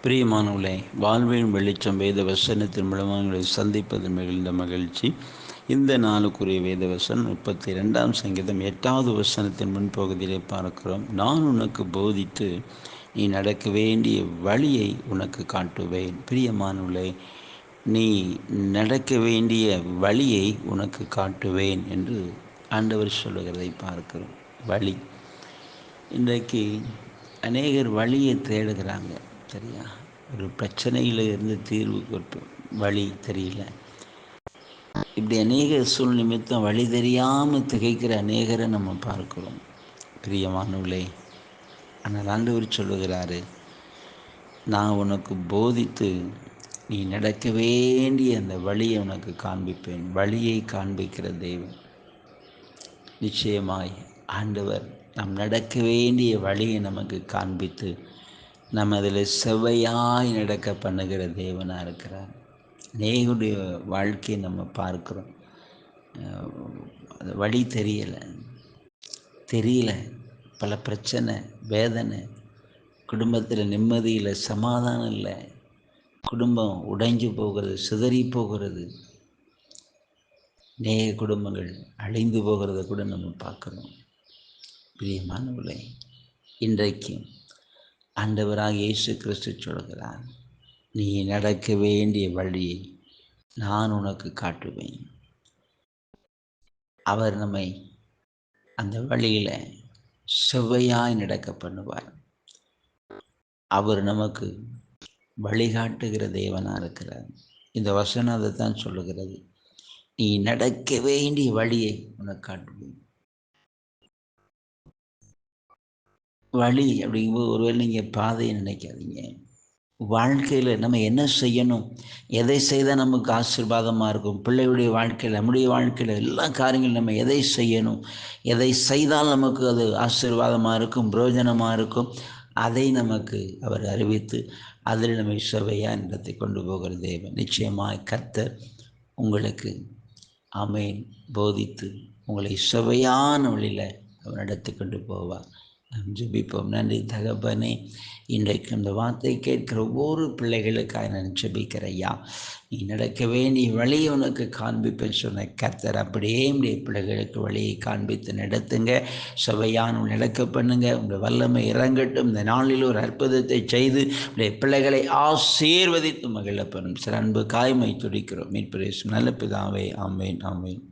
பிரியமானவர்களே, வாழ்வின் வெளிச்சம் வேத வசனத்தின் மூலமாக உங்களை சந்திப்பது மிகுந்த மகிழ்ச்சி. இந்த நாளுக்குரிய வேத வசனம் 32ஆம் சங்கீதம் 8வது வசனத்தின் முன்பகுதியிலே பார்க்கிறோம். நான் உனக்கு போதித்து நீ நடக்க வேண்டிய வழியை உனக்கு காட்டுவேன். பிரியமானவர்களே, நீ நடக்க வேண்டிய வழியை உனக்கு காட்டுவேன் என்று ஆண்டவர் சொல்லுகிறதை பார்க்கிறோம். வழி, இன்றைக்கு அநேகர் வழியை தேடுகிறாங்க. சரியா? ஒரு பிரச்சனையில் இருந்து தீர்வு வழி தெரியல. இப்படி அநேக நிமித்தம் வழி தெரியாமல் திகைக்கிற அநேகரை நம்ம பார்க்கிறோம். பிரியமானவர்களே, ஆனால் ஆண்டவர் சொல்லுகிறாரு, நான் உனக்கு போதித்து நீ நடக்க வேண்டிய அந்த வழியை உனக்கு காண்பிப்பேன். வழியை காண்பிக்கிற தேவன். நிச்சயமாய் ஆண்டவர் நாம் நடக்க வேண்டிய வழியை நமக்கு காண்பித்து நம்ம அதில் செவ்வையாய் நடக்க பண்ணுகிற தேவனாக இருக்கிறார். அநேகருடைய வாழ்க்கையை நம்ம பார்க்குறோம். அது வழி தெரியல, பல பிரச்சனை, வேதனை, குடும்பத்தில் நிம்மதி இல்லை, சமாதானம் இல்லை, குடும்பம் உடைஞ்சு போகிறது, சிதறி போகிறது, அநேக குடும்பங்கள் அழிந்து போகிறத கூட நம்ம பார்க்குறோம். பிரியமானவர்களே, இன்றைக்கு ஆண்டவராக இயேசு கிறிஸ்து சொல்கிறார், நீ நடக்க வேண்டிய வழியை நான் உனக்கு காட்டுவேன். அவர் நம்மை அந்த வழியில் செவ்வையாய் நடக்க பண்ணுவார். அவர் நமக்கு வழிகாட்டுகிற தேவனாக இருக்கிறார். இந்த வசனம் அதை தான் சொல்லுகிறது. நீ நடக்க வேண்டிய வழியை உனக்கு காட்டுவேன். வழி அப்படிங்கும்போது ஒருவேளை நீங்கள் பாதையை நினைக்காதீங்க. வாழ்க்கையில் நம்ம என்ன செய்யணும், எதை செய்தால் நமக்கு ஆசீர்வாதமாக இருக்கும், பிள்ளையுடைய வாழ்க்கையில், நம்முடைய வாழ்க்கையில் எல்லா காரியங்களும் நம்ம எதை செய்யணும், எதை செய்தால் நமக்கு அது ஆசீர்வாதமாக இருக்கும், பிரயோஜனமாக இருக்கும், அதை நமக்கு அவர் அறிவித்து அதில் நம்மை செவ்வையாக நடத்தி கொண்டு போகிற தேவன். நிச்சயமாக கர்த்தர் உங்களுக்கு ஆமென் போதித்து உங்களை செவ்வையான வழியில் அவர் நடத்தி கொண்டு போவார். நாம் ஜெபிப்போம். நன்றி தகப்பனே, இன்றைக்கு இந்த வார்த்தை கேட்கிற ஒவ்வொரு பிள்ளைகளுக்காக நான் ஜெபிக்கிற ஐயா, நீ நடக்க வேண்டிய வழியை உனக்கு காண்பிப்பேன்னு சொன்ன கர்த்தர் அப்படியே உடைய பிள்ளைகளுக்கு வழியை காண்பித்து நடத்துங்க, செவ்வையான நடக்க பண்ணுங்க. உங்கள் வல்லமை இறங்கட்டும். இந்த நாளில் ஒரு அற்புதத்தை செய்து உடைய பிள்ளைகளை ஆசீர்வதித்து மகிழ பண்ணும். சில அன்பு காய்மை துடிக்கிறோம். மீட்பு நல்ல பிதாவே. ஆமேன், ஆமேன்.